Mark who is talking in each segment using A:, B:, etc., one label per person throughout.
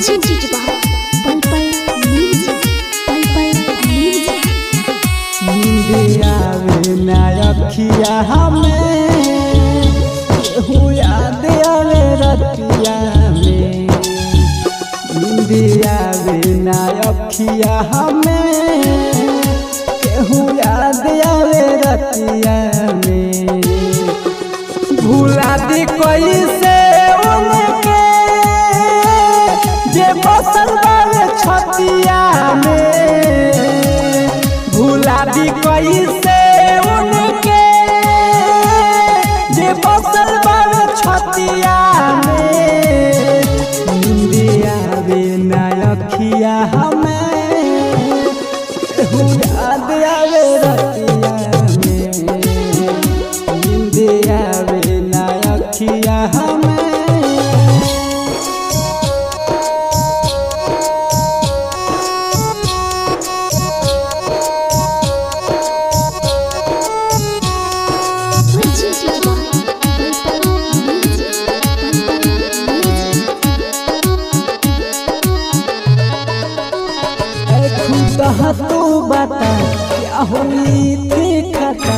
A: presented by पल पल music पल पल म्यूजिक।
B: नींद आवे ना अखिया हमें केहू याद आवे रतिया में। नींद आवे ना अखिया हमें केहू याद आवे रतिया में। भूला दी कैसे उनके जे बसल बावे छतिया में। भूला दी कैसे उनके जे बसल बावे छतिया में। नींद आवे ना अखिया हमें केहू याद आवे रतिया में। नींद आवे ना अखिया हमें।
A: presented by पल पल म्यूजिक पल पल म्यूजिक।
B: खुदा तू बता क्या हुई थी खता,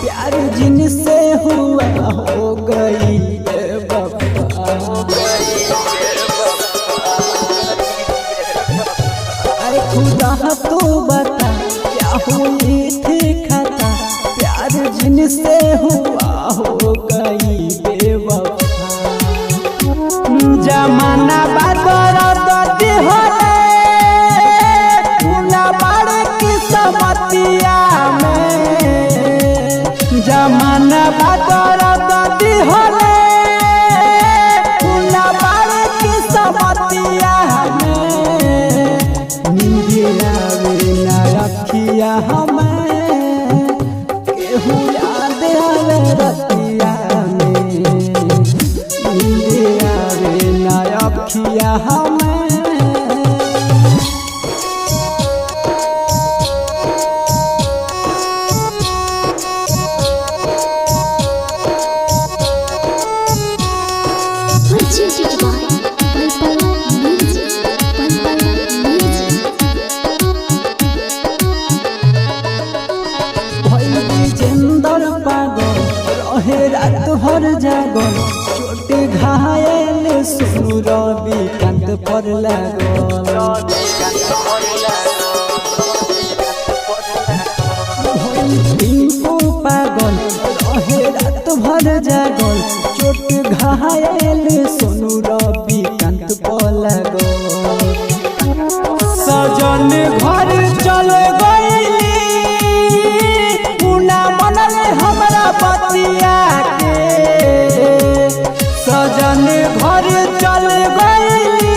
B: प्यार जिनसे हुआ हो गई ये वफा। अरे खुदा तू बता क्या हुई थी खता, प्यार जिनसे हुआ हो गई बेवफा। जमाना बदौलत होले उना बड़े किस्मतिया में। जमाना बदौलत होले उना बड़े किस्मतिया में। नींद आवे ना अखिया हमें केहू याद आवे रतिया में। नींद आवे ना अखिया हमें।
A: presented by पल पल म्यूजिक पल पल म्यूजिक।
B: भइली जिंदर पागल रहे रात भर जागल, चोट घायल सुर विकांत पर लागल। टिंकू पागल रहे रात भर जागल, चोट घायल सोनू विकांत पर लागल। सजन घर चल गईली उना मनल हमरा बतिया के। सजन घर चल गईली